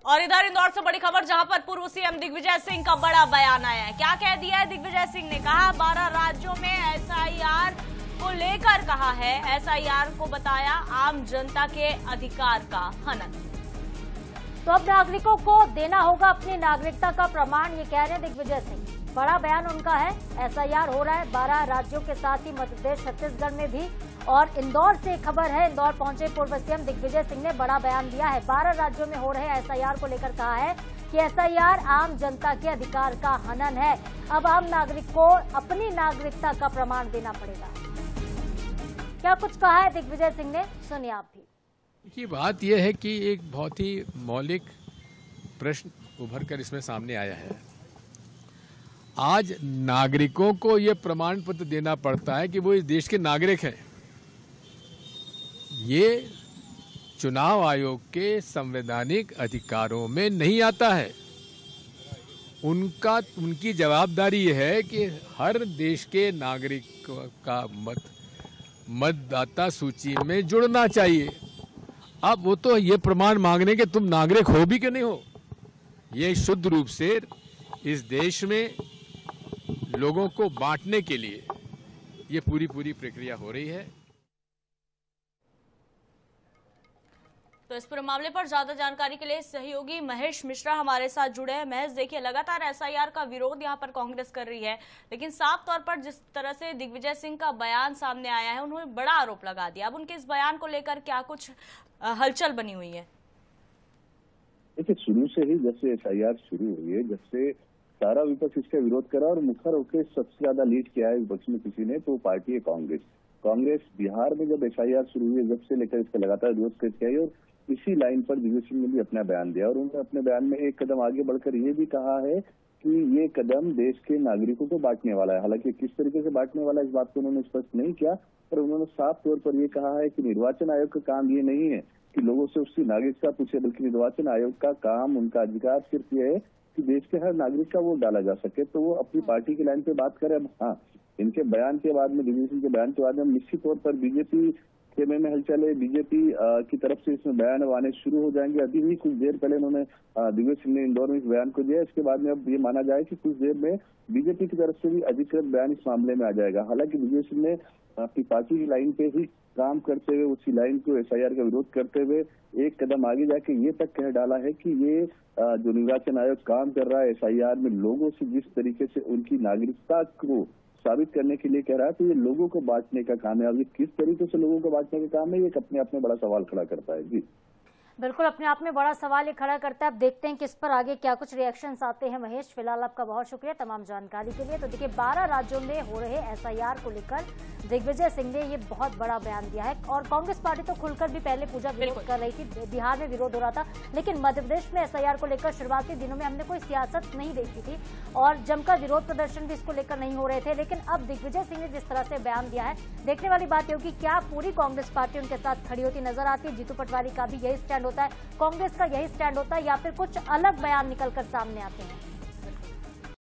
और इधर इंदौर से बड़ी खबर, जहां पर पूर्व सीएम दिग्विजय सिंह का बड़ा बयान आया है। क्या कह दिया है दिग्विजय सिंह ने? कहा 12 राज्यों में एसआईआर को लेकर कहा है, एसआईआर को बताया आम जनता के अधिकार का हनन। तो अब नागरिकों को देना होगा अपनी नागरिकता का प्रमाण, ये कह रहे हैं दिग्विजय सिंह। बड़ा बयान उनका है। एसआईआर हो रहा है 12 राज्यों के साथ ही मध्य प्रदेश छत्तीसगढ़ में भी। और इंदौर से खबर है, इंदौर पहुंचे पूर्व सीएम दिग्विजय सिंह ने बड़ा बयान दिया है। 12 राज्यों में हो रहे एसआईआर को लेकर कहा है कि एसआईआर आम जनता के अधिकार का हनन है। अब आम नागरिक को अपनी नागरिकता का प्रमाण देना पड़ेगा। क्या कुछ कहा है दिग्विजय सिंह ने, सुनिए आप भी। देखिए, बात यह है कि एक बहुत ही मौलिक प्रश्न उभर कर इसमें सामने आया है। आज नागरिकों को यह प्रमाण पत्र देना पड़ता है कि वो इस देश के नागरिक हैं। ये चुनाव आयोग के संवैधानिक अधिकारों में नहीं आता है। उनकी जवाबदारी यह है कि हर देश के नागरिक का मतदाता सूची में जुड़ना चाहिए। अब वो तो ये प्रमाण मांगने के तुम नागरिक हो भी कि नहीं हो, ये शुद्ध रूप से इस देश में लोगों को बांटने के लिए ये पूरी प्रक्रिया हो रही है। तो इस पूरे मामले पर ज्यादा जानकारी के लिए सहयोगी महेश मिश्रा हमारे साथ जुड़े हैं। महेश, देखिए, लगातार एसआईआर का विरोध यहां पर कांग्रेस कर रही है, लेकिन साफ तौर पर जिस तरह से दिग्विजय सिंह का बयान सामने आया है, उन्होंने बड़ा आरोप लगा दिया। अब उनके इस बयान को लेकर क्या कुछ हलचल बनी हुई है? देखिए, शुरू से ही जब से एसआईआर शुरू हुई है, जब से सारा विपक्ष इसका विरोध करा और मुखर होकर सबसे ज्यादा लीड किया है विपक्ष में किसी ने, तो वो पार्टी है कांग्रेस। कांग्रेस बिहार में जब एसआईआर शुरू हुई है, जब से लेकर इसका लगातार विरोध करके आई और इसी लाइन पर दिग्विजय सिंह ने भी अपना बयान दिया। और उन्होंने अपने बयान में एक कदम आगे बढ़कर ये भी कहा है कि ये कदम देश के नागरिकों को बांटने वाला है। हालांकि किस तरीके से बांटने वाला है इस बात को उन्होंने स्पष्ट नहीं किया, पर उन्होंने साफ तौर पर ये कहा है कि निर्वाचन आयोग का काम ये नहीं है कि लोगों से उसकी नागरिकता पूछे, बल्कि निर्वाचन आयोग का काम, उनका अधिकार सिर्फ ये है कि देश के हर नागरिक का वोट डाला जा सके। तो वो अपनी पार्टी की लाइन पे बात करें। अब हाँ, इनके बयान के बाद में, दिग्विजय सिंह के बयान के बाद में निश्चित तौर पर बीजेपी खेमे में हलचल है। बीजेपी की तरफ से इसमें बयान आने शुरू हो जाएंगे। अभी भी कुछ देर पहले उन्होंने दिग्विजय सिंह ने इंदौर में इस बयान को दिया। इसके बाद में अब ये माना जाए कि कुछ देर में बीजेपी की तरफ से भी अधिकृत बयान इस मामले में आ जाएगा। हालांकि दिग्विजय सिंह ने अपनी पार्टी की लाइन पे ही काम करते हुए, उसी लाइन को एसआईआर का विरोध करते हुए एक कदम आगे जाके ये तक कह डाला है कि ये जो निर्वाचन आयोग काम कर रहा है एसआईआर में, लोगों से जिस तरीके से उनकी नागरिकता को साबित करने के लिए कह रहा है, तो ये लोगों को बांटने का काम है। अब ये किस तरीके से लोगों को बांटने का काम है, ये अपने आप में बड़ा सवाल खड़ा करता है। जी बिल्कुल, अपने आप में बड़ा सवाल ये खड़ा करता है। अब देखते हैं कि इस पर आगे क्या कुछ रिएक्शंस आते हैं। महेश, फिलहाल आपका बहुत शुक्रिया तमाम जानकारी के लिए। तो देखिए, 12 राज्यों में हो रहे एसआईआर को लेकर दिग्विजय सिंह ने ये बहुत बड़ा बयान दिया है। और कांग्रेस पार्टी तो खुलकर भी पहले पूजा विरोध कर रही थी, बिहार में विरोध हो रहा था, लेकिन मध्य प्रदेश में एसआईआर को लेकर शुरुआती दिनों में हमने कोई सियासत नहीं देखी थी और जमकर विरोध प्रदर्शन भी इसको लेकर नहीं हो रहे थे। लेकिन अब दिग्विजय सिंह ने जिस तरह से बयान दिया है, देखने वाली बात होगी क्या पूरी कांग्रेस पार्टी उनके साथ खड़ी होती नजर आती है। जीतू पटवारी का भी यही स्टैंड होता है, कांग्रेस का यही स्टैंड होता है, या फिर कुछ अलग बयान निकलकर सामने आते हैं।